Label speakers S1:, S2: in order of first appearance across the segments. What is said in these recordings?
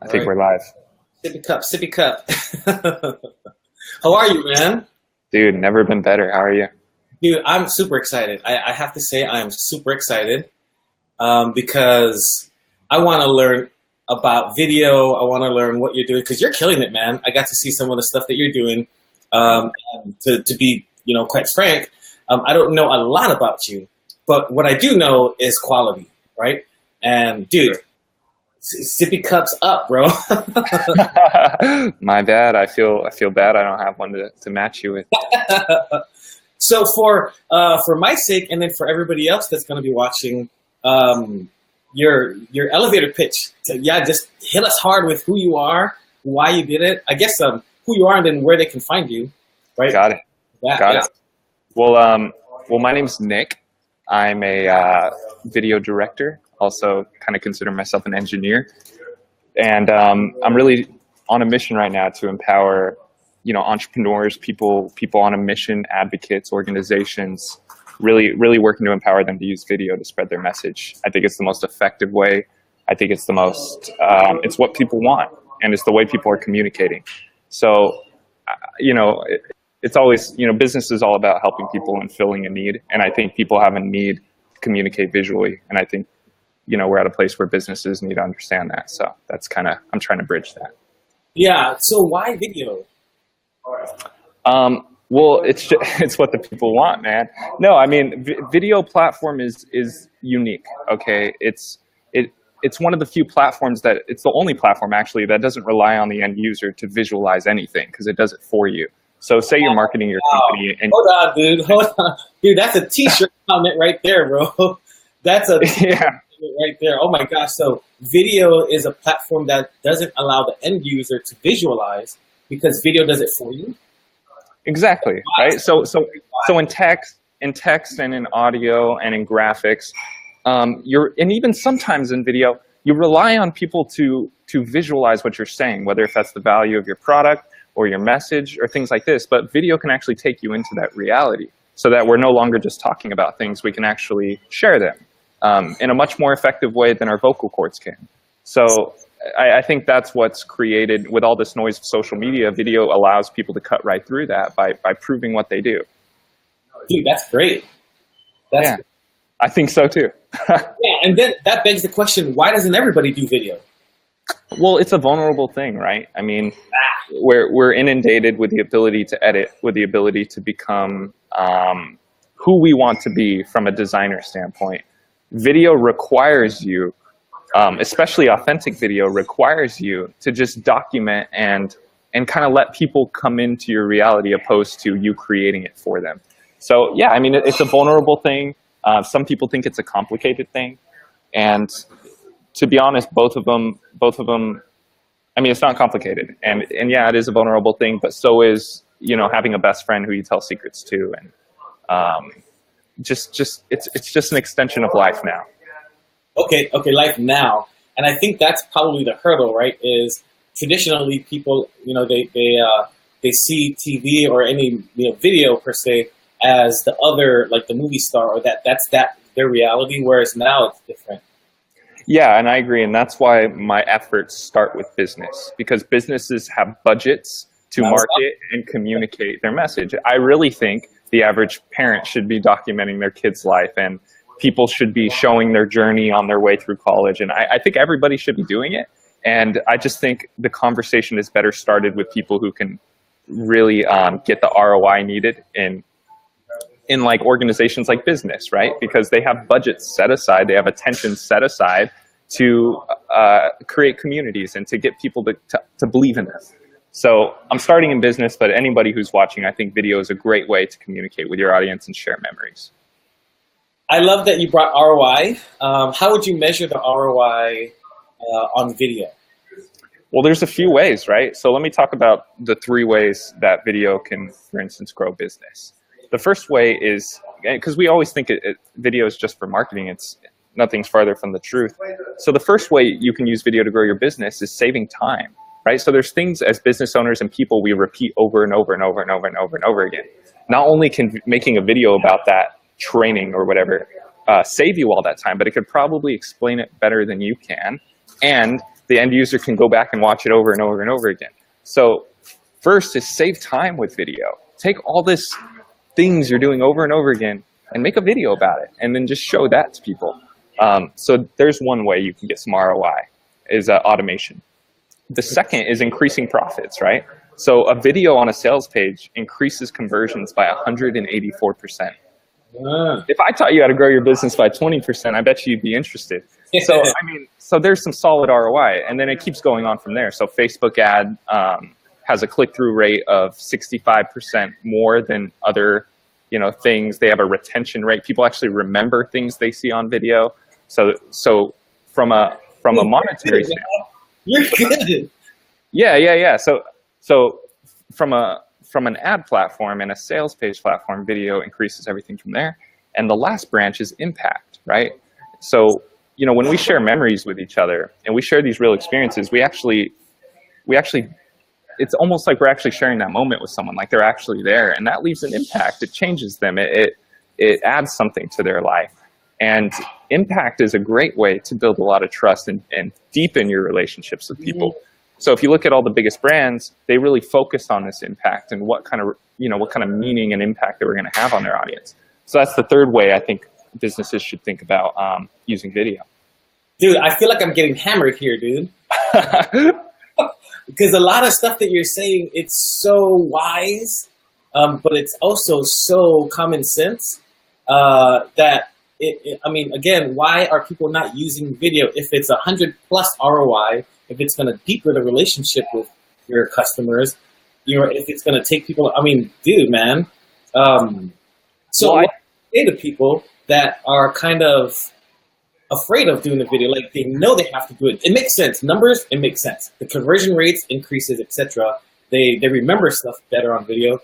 S1: I
S2: All
S1: think
S2: right.
S1: we're live.
S2: Sippy cup, sippy cup. How are you, man?
S1: Dude, never been better. How are you?
S2: Dude, I'm super excited. I have to say I am super excited because I want to learn about video. I want to learn what you're doing because you're killing it, man. I got to see some of the stuff that you're doing. And to be, quite frank, I don't know a lot about you, but what I do know is quality, right? And dude, sippy cups up, bro.
S1: My bad. I feel bad. I don't have one to match you with.
S2: So for my sake, and then for everybody else that's going to be watching, your elevator pitch. Just hit us hard with who you are, why you did it. I guess who you are, and then where they can find you. Right?
S1: Got it. Got
S2: Yeah.
S1: it. Well, my name's Nick. I'm a video director. Also, kind of consider myself an engineer, and I'm really on a mission right now to empower, entrepreneurs, people on a mission, advocates, organizations, really working to empower them to use video to spread their message. I think it's the most effective way. I think it's the most, it's what people want, and it's the way people are communicating. So, it's always, business is all about helping people and filling a need. And I think people have a need to communicate visually. And I think, we're at a place where businesses need to understand that. So that's I'm trying to bridge that.
S2: Yeah. So why video?
S1: Well, it's what the people want, man. No, I mean, video platform is unique. Okay. It's one of the few platforms it's the only platform actually that doesn't rely on the end user to visualize anything because it does it for you. So say you're marketing your company and
S2: Hold on, dude. Hold on. Dude, that's a t-shirt comment right there, bro. That's a
S1: yeah.
S2: right there. Oh my gosh. So video is a platform that doesn't allow the end user to visualize because video does it for you.
S1: Exactly. Right. So in text and in audio and in graphics, and even sometimes in video, you rely on people to visualize what you're saying, whether if that's the value of your product or your message or things like this. But video can actually take you into that reality so that we're no longer just talking about things. We can actually share them in a much more effective way than our vocal cords can. So I think that's what's created with all this noise of social media. Video allows people to cut right through that by proving what they do.
S2: Dude, that's great.
S1: Yeah, I think so too.
S2: Yeah, and then that begs the question, why doesn't everybody do video?
S1: Well, it's a vulnerable thing, right? I mean, we're inundated with the ability to edit, with the ability to become who we want to be from a designer standpoint. Video requires you, especially authentic video, requires you to just document and kind of let people come into your reality opposed to you creating it for them. So yeah, I mean, it's a vulnerable thing. Some people think it's a complicated thing, and to be honest, both of them. I mean, it's not complicated, and yeah, it is a vulnerable thing, but so is having a best friend who you tell secrets to, and it's just an extension of life now.
S2: Okay, life now, and I think that's probably the hurdle, right? Is traditionally people, they see TV or any video per se as the other, like the movie star, or that's their reality, whereas now it's different.
S1: Yeah, and I agree, and that's why my efforts start with business, because businesses have budgets to market and communicate their message. I really think the average parent should be documenting their kid's life, and people should be showing their journey on their way through college, and I think everybody should be doing it. And I just think the conversation is better started with people who can really get the ROI needed in like organizations like business, right? Because they have budgets set aside, they have attention set aside to create communities and to get people to believe in this. So I'm starting in business, but anybody who's watching, I think video is a great way to communicate with your audience and share memories.
S2: I love that you brought ROI. How would you measure the ROI on video?
S1: Well, there's a few ways, right? So let me talk about the 3 ways that video can, for instance, grow business. The first way is, because we always think video is just for marketing, nothing's farther from the truth. So the first way you can use video to grow your business is saving time, right? So there's things as business owners and people we repeat over and over and over and over and over and over again. Not only can making a video about that training or whatever save you all that time, but it could probably explain it better than you can. And the end user can go back and watch it over and over and over again. So first is save time with video. Take all this things you're doing over and over again and make a video about it, and then just show that to people. So there's one way you can get some ROI, is automation. The second is increasing profits, right? So a video on a sales page increases conversions by 184%. If I taught you how to grow your business by 20%, I bet you'd be interested. So, I mean, so there's some solid ROI, and then it keeps going on from there. So Facebook ad has a click-through rate of 65% more than other, things. They have a retention rate. People actually remember things they see on video. So from a monetary standpoint,
S2: you're good.
S1: Yeah. So from an ad platform and a sales page platform, video increases everything from there. And the last branch is impact, right? So, when we share memories with each other and we share these real experiences, we actually, it's almost like we're actually sharing that moment with someone, like they're actually there, and that leaves an impact. It changes them. It adds something to their life. And impact is a great way to build a lot of trust and deepen your relationships with people. So if you look at all the biggest brands, they really focus on this impact and what kind of meaning and impact that we're going to have on their audience. So that's the third way I think businesses should think about using video.
S2: Dude, I feel like I'm getting hammered here, dude. Because a lot of stuff that you're saying, it's so wise, but it's also so common sense that again, why are people not using video if it's 100+ ROI? If it's going to deepen the relationship with your customers, if it's going to take people, dude, man. So what do you say to people that are kind of afraid of doing the video? Like, they know they have to do it. It makes sense. Numbers, it makes sense. The conversion rates increases, etc. They remember stuff better on video.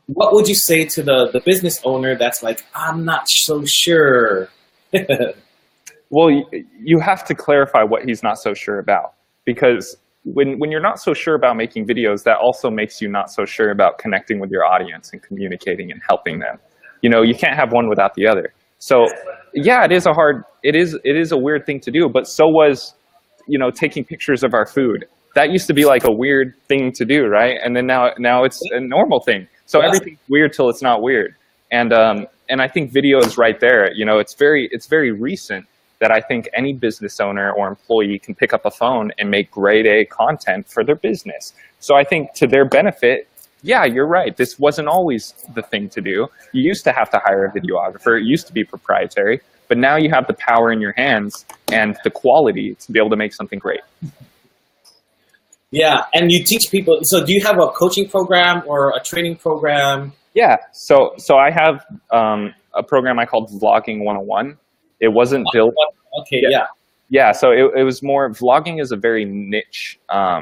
S2: What would you say to the business owner that's like, I'm not so sure?
S1: Well, you have to clarify what he's not so sure about, because when you're not so sure about making videos, that also makes you not so sure about connecting with your audience and communicating and helping them. You can't have one without the other. So yeah, it is a weird thing to do, but so was, taking pictures of our food. That used to be like a weird thing to do, right? And then now it's a normal thing. So everything's weird till it's not weird. And I think video is right there. It's very recent that I think any business owner or employee can pick up a phone and make grade A content for their business. So I think to their benefit, yeah, you're right. This wasn't always the thing to do. You used to have to hire a videographer. It used to be proprietary, but now you have the power in your hands and the quality to be able to make something great.
S2: Yeah, and you teach people. So do you have a coaching program or a training program?
S1: Yeah, so I have a program I called Vlogging 101. It wasn't built.
S2: Okay,
S1: yeah. So it was more, vlogging is a very niche, a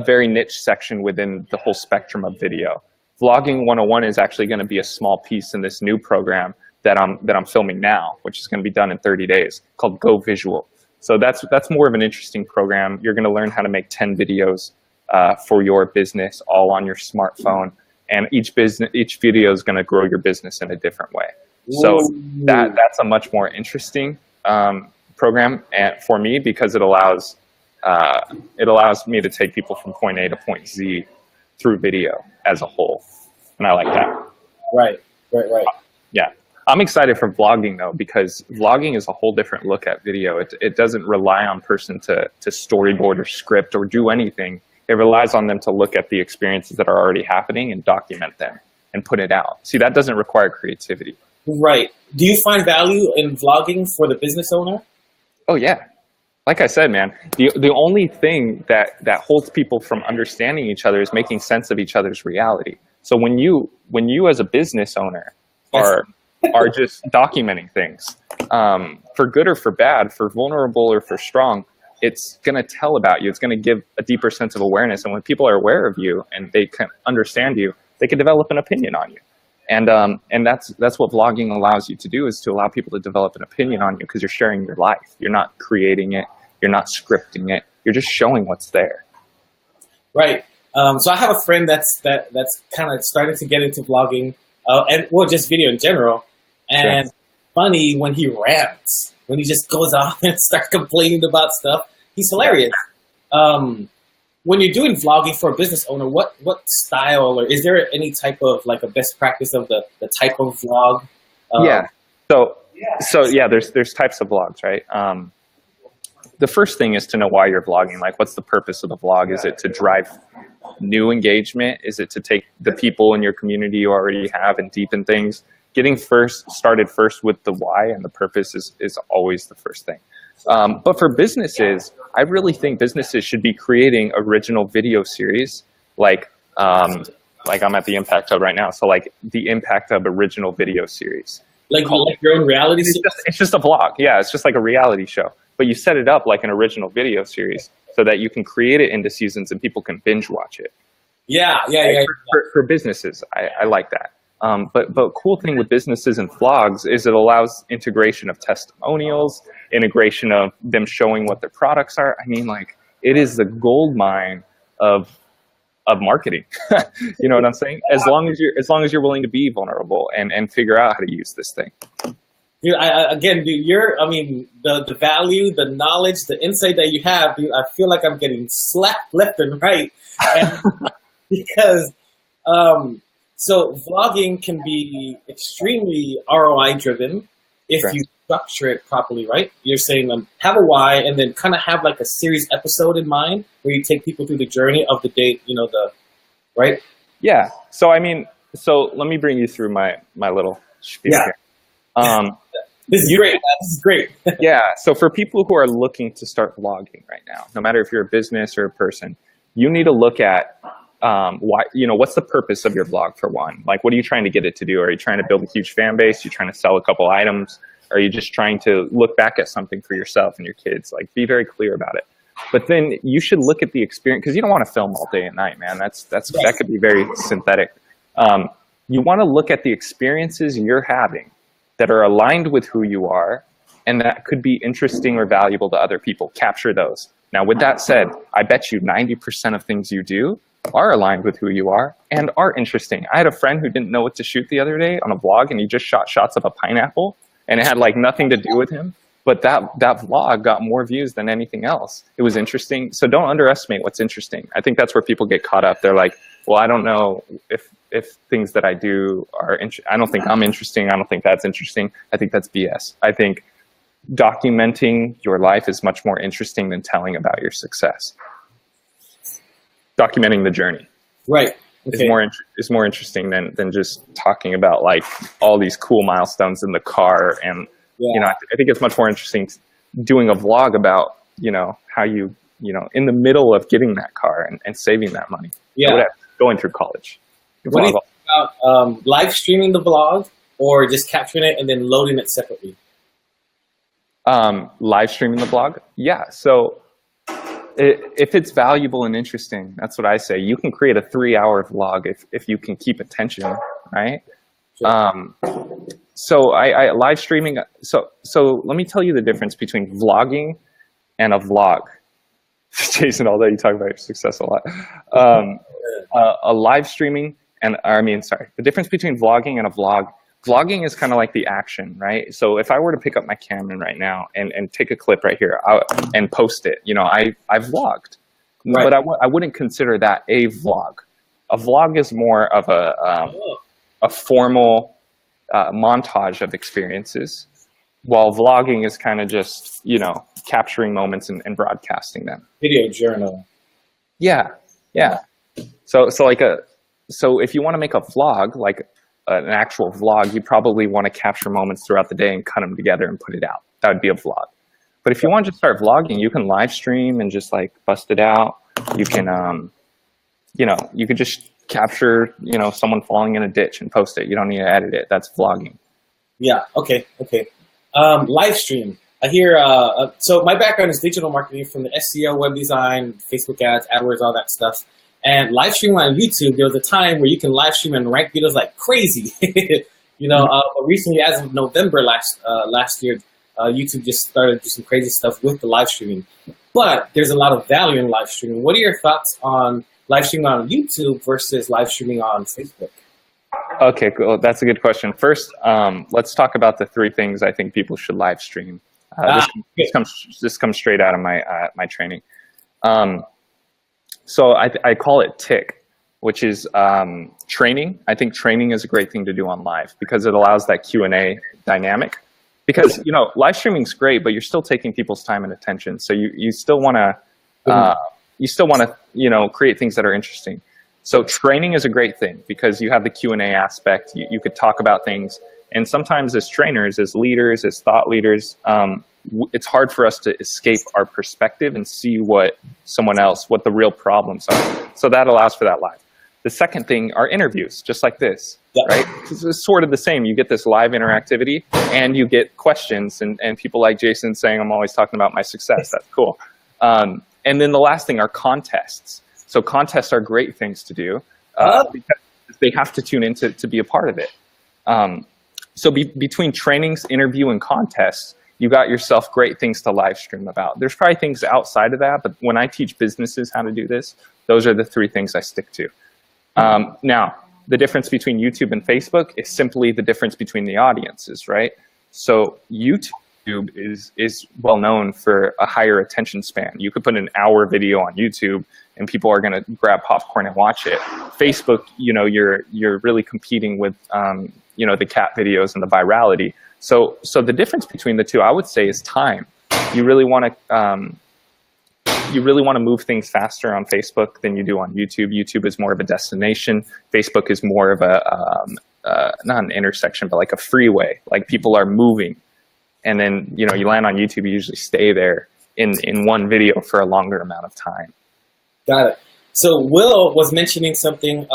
S1: very niche section within the whole spectrum of video. Vlogging 101 is actually going to be a small piece in this new program that I'm filming now, which is going to be done in 30 days, called Go Visual. So that's more of an interesting program. You're going to learn how to make 10 videos for your business, all on your smartphone, and each video is going to grow your business in a different way. So that's a much more interesting program for me, because it allows me to take people from point A to point Z through video as a whole, and I like that.
S2: Right.
S1: Yeah, I'm excited for vlogging though, because vlogging is a whole different look at video. It doesn't rely on person to storyboard or script or do anything. It relies on them to look at the experiences that are already happening and document them and put it out. See, that doesn't require creativity.
S2: Right. Do you find value in vlogging for the business owner?
S1: Oh yeah. Like I said, man, the only thing that holds people from understanding each other is making sense of each other's reality. So when you as a business owner are just documenting things, for good or for bad, for vulnerable or for strong, it's going to tell about you. It's going to give a deeper sense of awareness. And when people are aware of you and they can understand you, they can develop an opinion on you. And that's what vlogging allows you to do, is to allow people to develop an opinion on you, because you're sharing your life. You're not creating it. You're not scripting it. You're just showing what's there.
S2: Right. So I have a friend that's kind of started to get into vlogging, and just video in general. And funny when he rants, when he just goes off and starts complaining about stuff. He's hilarious. When you're doing vlogging for a business owner, what style, or is there any type of like a best practice of the type of vlog?
S1: There's types of vlogs, right? The first thing is to know why you're vlogging. Like, what's the purpose of the vlog? Is it to drive new engagement? Is it to take the people in your community you already have and deepen things? Getting started first with the why and the purpose is always the first thing. But for businesses, I really think businesses should be creating original video series, like I'm at the Impact Hub right now. So like the Impact Hub original video series.
S2: Like your own reality series?
S1: It's just a vlog. Yeah, it's just like a reality show. But you set it up like an original video series so that you can create it into seasons and people can binge watch it.
S2: Yeah.
S1: For businesses, I like that. But cool thing with businesses and vlogs is it allows integration of testimonials, integration of them showing what their products are. I mean, like, it is the gold mine of marketing. You know what I'm saying? As long as you're willing to be vulnerable and figure out how to use this thing.
S2: Dude, the value, the knowledge, the insight that you have, dude, I feel like I'm getting slapped left and right. Because, so vlogging can be extremely ROI driven if you structure it properly, right? You're saying have a why and then kind of have like a series episode in mind where you take people through the journey of the day, right?
S1: Yeah. So, let me bring you through my little spiel here.
S2: This is great. This is great.
S1: Yeah. So for people who are looking to start vlogging right now, no matter if you're a business or a person, you need to look at why, what's the purpose of your vlog for one? Like, what are you trying to get it to do? Are you trying to build a huge fan base? Are you trying to sell a couple items? Are you just trying to look back at something for yourself and your kids? Like, be very clear about it. But then you should look at the experience, because you don't want to film all day and night, man. That could be very synthetic. You want to look at the experiences you're having that are aligned with who you are and that could be interesting or valuable to other people. Capture those. Now, with that said, I bet you 90% of things you do are aligned with who you are and are interesting. I had a friend who didn't know what to shoot the other day on a vlog, and he just shot shots of a pineapple, and it had like nothing to do with him. But that vlog got more views than anything else. It was interesting. So don't underestimate what's interesting. I think that's where people get caught up. They're like, well, I don't know if things that I do are I don't think I'm interesting. I don't think that's interesting. I think that's BS. I think documenting your life is much more interesting than telling about your success. Documenting the journey,
S2: right,
S1: is more interesting than just talking about like all these cool milestones in the car. And I think it's much more interesting doing a vlog about how you in the middle of getting that car and saving that money. Going through college.
S2: What do you think about live streaming the vlog or just capturing it and then loading it separately?
S1: Live streaming the vlog? Yeah. So if it's valuable and interesting, that's what I say. You can create a 3-hour vlog if you can keep attention, right? Sure. So I live streaming. So let me tell you the difference between vlogging and a vlog. Jason, although you talk about your success a lot, a live streaming the difference between vlogging and a vlog. Vlogging is kind of like the action, right? So if I were to pick up my camera right now and take a clip right here and post it, I've vlogged, right. But I wouldn't consider that a vlog. A vlog is more of a formal montage of experiences, while vlogging is kind of just, capturing moments and broadcasting them.
S2: Video journal.
S1: Yeah. So if you want to make a vlog, like an actual vlog, you probably want to capture moments throughout the day and cut them together and put it out. That would be a vlog. But if you want to just start vlogging, you can live stream and just like bust it out. You can, you could just capture, someone falling in a ditch and post it. You don't need to edit it. That's vlogging.
S2: Yeah. Okay. Live stream. I hear, so my background is digital marketing, from the SEO, web design, Facebook ads, AdWords, all that stuff. And live streaming on YouTube, there was a time where you can live stream and rank videos like crazy. Recently, as of November last year, YouTube just started to do some crazy stuff with the live streaming. But there's a lot of value in live streaming. What are your thoughts on live streaming on YouTube versus live streaming on Facebook? Okay,
S1: cool. That's a good question. First, let's talk about the 3 things I think people should live stream. This comes straight out of my training. So I call it tick, which is training. I think training is a great thing to do on live because it allows that Q&A dynamic. Because live streaming is great, but you're still taking people's time and attention. So you still want to create things that are interesting. So training is a great thing because you have the Q&A aspect. You could talk about things, and sometimes as trainers, as leaders, as thought leaders, it's hard for us to escape our perspective and see what the real problems are. So that allows for that live. The second thing are interviews, just like this, right? It's sort of the same. You get this live interactivity and you get questions and people like Jason saying, I'm always talking about my success. That's cool. And then the last thing are contests. So contests are great things to do because they have to tune in to be a part of it. So between trainings, interview, and contests, you got yourself great things to live stream about. There's probably things outside of that, but when I teach businesses how to do this, those are the three things I stick to. Now, the difference between YouTube and Facebook is simply the difference between the audiences, right? So YouTube is well known for a higher attention span. You could put an hour video on YouTube and people are going to grab popcorn and watch it. Facebook, you're really competing with, the cat videos and the virality. So the difference between the two, I would say, is time. You really want to move things faster on Facebook than you do on YouTube. YouTube is more of a destination. Facebook is more of not an intersection, but like a freeway. Like people are moving. And then, you land on YouTube, you usually stay there in one video for a longer amount of time.
S2: Got it. So Will was mentioning something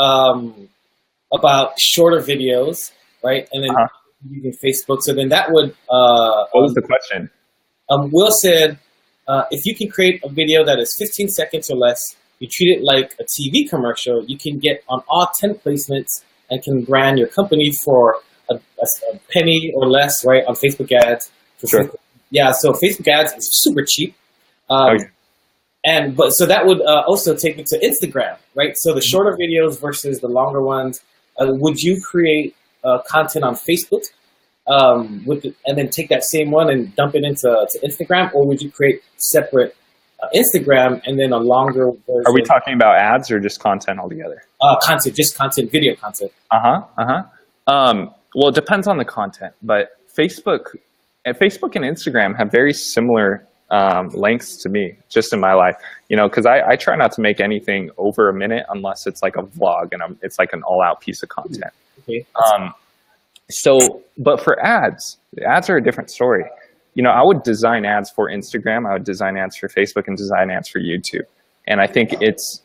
S2: about shorter videos, right? And then using Facebook. So then that would... what
S1: was the question?
S2: Will said, if you can create a video that is 15 seconds or less, you treat it like a TV commercial, you can get on all 10 placements and can brand your company for a penny or less, right, on Facebook ads.
S1: Sure.
S2: Yeah, so Facebook ads is super cheap. So that would also take me to Instagram, right? So the shorter videos versus the longer ones. Would you create content on Facebook and then take that same one and dump it into Instagram, or would you create separate Instagram and then a longer version?
S1: Are we talking about ads or just content altogether?
S2: Content, just content, video content.
S1: Well, it depends on the content, but Facebook and Instagram have very similar lengths to me, just in my life, because I try not to make anything over a minute unless it's like a vlog and it's like an all-out piece of content.
S2: Okay.
S1: But for ads, the ads are a different story. I would design ads for Instagram, I would design ads for Facebook, and design ads for YouTube. And I think it's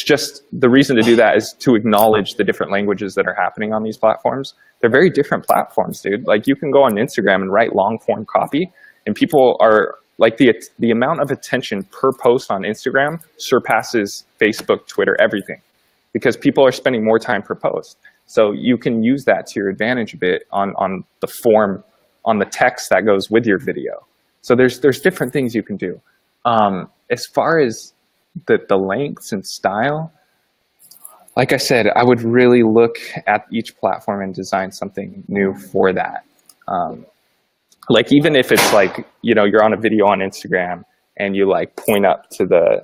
S1: just the reason to do that is to acknowledge the different languages that are happening on these platforms. They're very different platforms, dude. Like you can go on Instagram and write long form copy, and people are like the amount of attention per post on Instagram surpasses Facebook, Twitter, everything, because people are spending more time per post. So you can use that to your advantage a bit on the form, on the text that goes with your video. So there's different things you can do. As far as the lengths and style, like I said, I would really look at each platform and design something new for that. Like even if it's like, you're on a video on Instagram and you like point up to the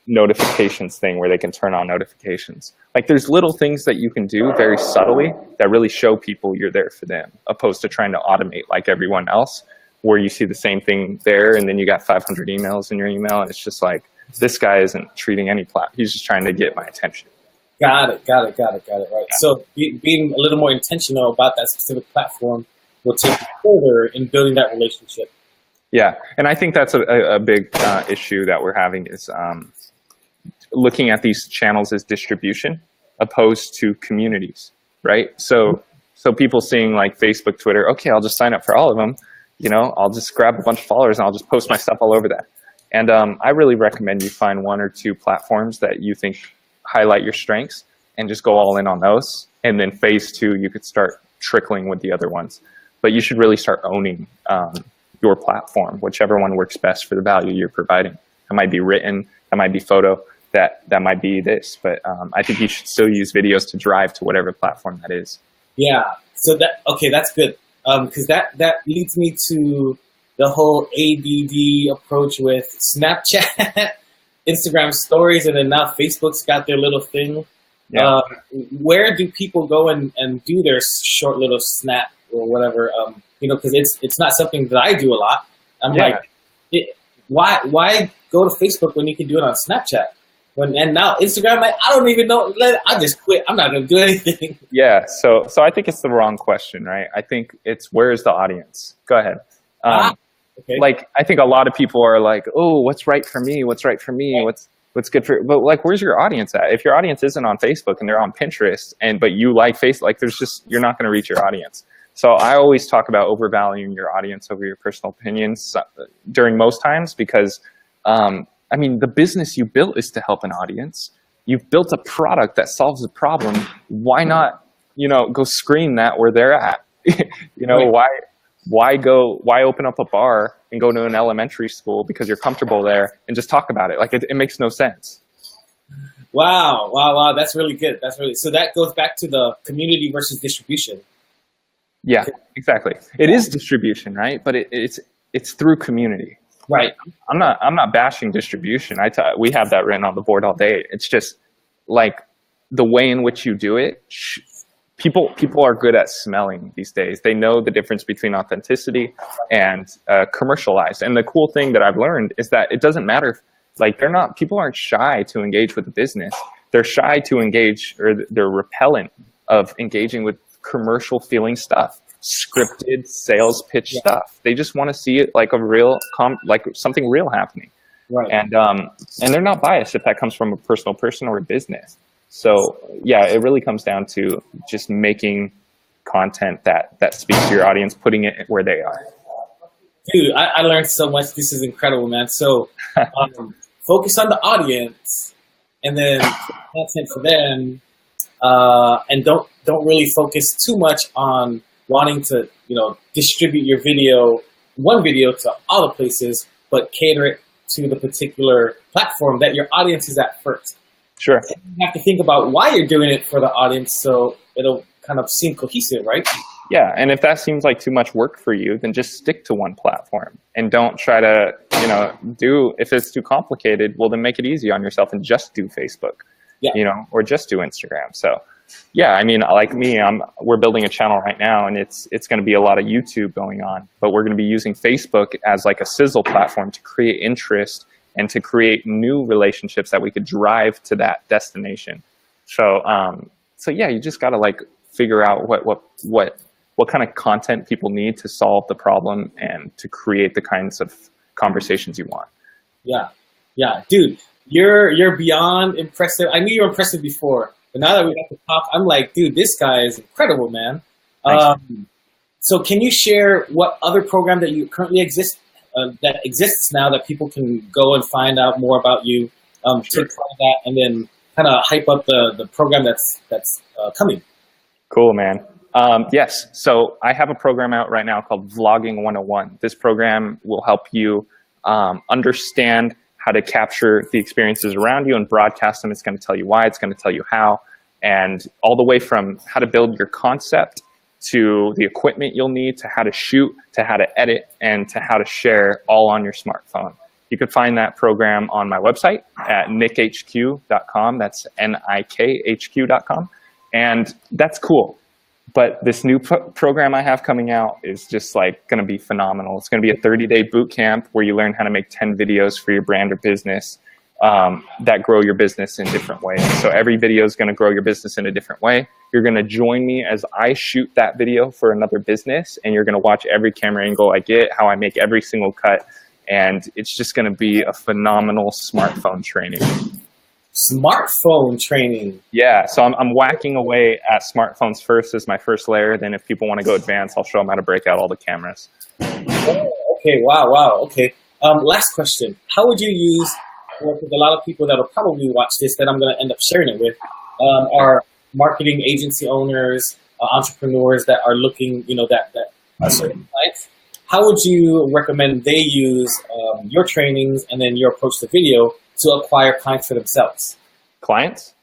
S1: notifications thing where they can turn on notifications. Like there's little things that you can do very subtly that really show people you're there for them, opposed to trying to automate like everyone else, where you see the same thing there and then you got 500 emails in your email and it's just like, this guy isn't treating any he's just trying to get my attention.
S2: Got it. Right. Yeah. So being a little more intentional about that specific platform will take you further in building that relationship.
S1: Yeah, and I think that's a big issue that we're having is looking at these channels as distribution opposed to communities, right? So people seeing like Facebook, Twitter, okay, I'll just sign up for all of them. I'll just grab a bunch of followers and I'll just post my stuff all over that. And I really recommend you find one or two platforms that you think highlight your strengths and just go all in on those. And then phase 2, you could start trickling with the other ones. But you should really start owning your platform, whichever one works best for the value you're providing. That might be written, that might be photo, that might be this. But I think you should still use videos to drive to whatever platform that is.
S2: Yeah. So that's good. because that leads me to the whole ADD approach with Snapchat, Instagram stories, and then now Facebook's got their little thing.
S1: Yeah.
S2: Where do people go and do their short little snap or whatever? Because it's not something that I do a lot. I'm like, why go to Facebook when you can do it on Snapchat? And now Instagram, like, I don't even know. I just quit. I'm not going to do anything.
S1: Yeah. So I think it's the wrong question, right? I think it's, where is the audience? Go ahead.
S2: Okay.
S1: Like, I think a lot of people are like, oh, what's right for me? What's right for me?
S2: Right.
S1: What's good for, but like, where's your audience at? If your audience isn't on Facebook and they're on Pinterest but you like Facebook, like you're not going to reach your audience. So I always talk about overvaluing your audience over your personal opinions during most times, because, I mean, the business you built is to help an audience. You've built a product that solves a problem. Why not, go scream that where they're at?
S2: Right.
S1: Why open up a bar and go to an elementary school because you're comfortable there and just talk about it? Like, it makes no sense.
S2: Wow. That's really good. So that goes back to the community versus distribution.
S1: Yeah, exactly. It is distribution, right? But it's through community.
S2: Right.
S1: I'm not bashing distribution. We have that written on the board all day. It's just like the way in which you do it. People are good at smelling these days. They know the difference between authenticity and commercialized. And the cool thing that I've learned is that it doesn't matter. Like, people aren't shy to engage with the business. They're shy to engage, or they're repellent of engaging with commercial feeling stuff, scripted sales pitch stuff. They just want to see it like a real, like something real happening.
S2: Right.
S1: And they're not biased if that comes from a personal person or a business. So yeah, it really comes down to just making content that speaks to your audience, putting it where they are.
S2: Dude, I learned so much. This is incredible, man. So focus on the audience, and then content for them, and don't really focus too much on wanting to distribute your one video to all the places, but cater it to the particular platform that your audience is at first.
S1: Sure.
S2: And you have to think about why you're doing it for the audience, so it'll kind of seem cohesive, right?
S1: Yeah, and if that seems like too much work for you, then just stick to one platform and don't try to, if it's too complicated, well, then make it easy on yourself and just do Facebook, or just do Instagram. So yeah, I mean, like me, we're building a channel right now, and it's going to be a lot of YouTube going on, but we're going to be using Facebook as like a sizzle platform to create interest and to create new relationships that we could drive to that destination. So yeah, you just got to like figure out what kind of content people need to solve the problem and to create the kinds of conversations you want.
S2: Yeah, dude, you're beyond impressive. I knew you were impressive before, but now that we got to talk, I'm like, dude, this guy is incredible, man. So can you share what other program that you currently that exists now that people can go and find out more about you, take part of that, and then kind of hype up the program that's coming?
S1: Cool, man. Yes. So I have a program out right now called Vlogging 101. This program will help you understand how to capture the experiences around you and broadcast them. It's going to tell you why, it's going to tell you how, and all the way from how to build your concept to the equipment you'll need, to how to shoot, to how to edit, and to how to share, all on your smartphone. You can find that program on my website at nikhq.com. That's nikhq.com. And that's cool. But this new program I have coming out is just like going to be phenomenal. It's going to be a 30-day boot camp where you learn how to make 10 videos for your brand or business that grow your business in different ways. So every video is going to grow your business in a different way. You're going to join me as I shoot that video for another business, and you're going to watch every camera angle I get, how I make every single cut. And it's just going to be a phenomenal smartphone training.
S2: Smartphone training.
S1: Yeah, so I'm whacking away at smartphones first as my first layer. Then if people want to go advanced, I'll show them how to break out all the cameras.
S2: Oh, okay, wow, okay. Last question. How would you use, because a lot of people that will probably watch this that I'm going to end up sharing it with are marketing agency owners, entrepreneurs that are looking, that are certain clients. How would you recommend they use your trainings and then your approach to video to acquire clients for themselves?
S1: Clients?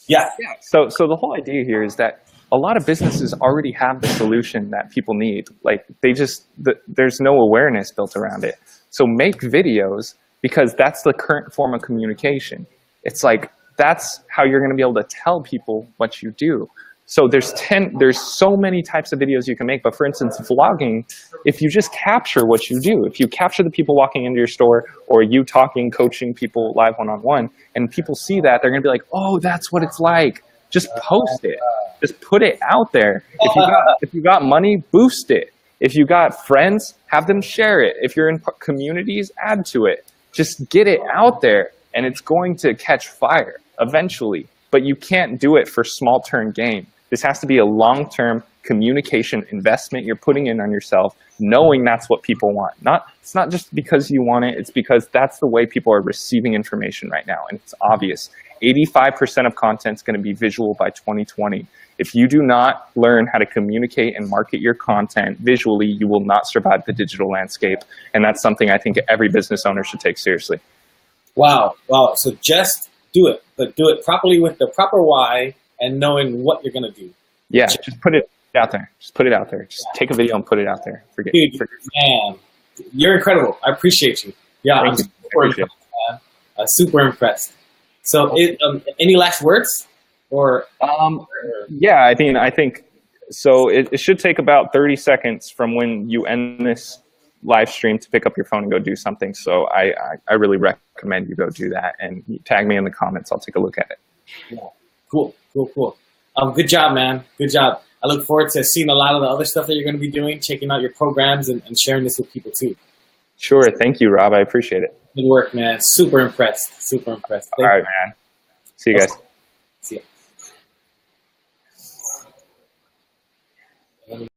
S2: Yeah.
S1: So the whole idea here is that a lot of businesses already have the solution that people need. Like there's no awareness built around it. So make videos, because that's the current form of communication. It's like, that's how you're going to be able to tell people what you do. So there's so many types of videos you can make. But for instance, vlogging, if you just capture what you do, if you capture the people walking into your store, or you talking, coaching people live one-on-one, and people see that, they're going to be like, oh, that's what it's like. Just post it. Just put it out there. If you got money, boost it. If you got friends, have them share it. If you're in communities, add to it. Just get it out there, and it's going to catch fire eventually. But you can't do it for small-term gain. This has to be a long-term communication investment you're putting in on yourself, knowing that's what people want. It's not just because you want it, it's because that's the way people are receiving information right now, and it's obvious. 85% of content is going to be visual by 2020. If you do not learn how to communicate and market your content visually, you will not survive the digital landscape, and that's something I think every business owner should take seriously.
S2: Wow. So just do it, but do it properly with the proper why and knowing what you're going to do.
S1: Yeah, just put it out there. Just put it out there. Just take a video and put it out there. Forget.
S2: Man, you're incredible. I appreciate you. Yeah, I'm super impressed, man. Super impressed. So, any last words? Or
S1: yeah, I think so. It should take about 30 seconds from when you end this live stream to pick up your phone and go do something. So I really recommend you go do that, and tag me in the comments. I'll take a look at it.
S2: Yeah. Cool. Good job, man. Good job. I look forward to seeing a lot of the other stuff that you're going to be doing, checking out your programs, and sharing this with people too.
S1: Sure. Thank you, Rob. I appreciate it.
S2: Good work, man. Super impressed.
S1: All right, man. See you guys.
S2: See ya.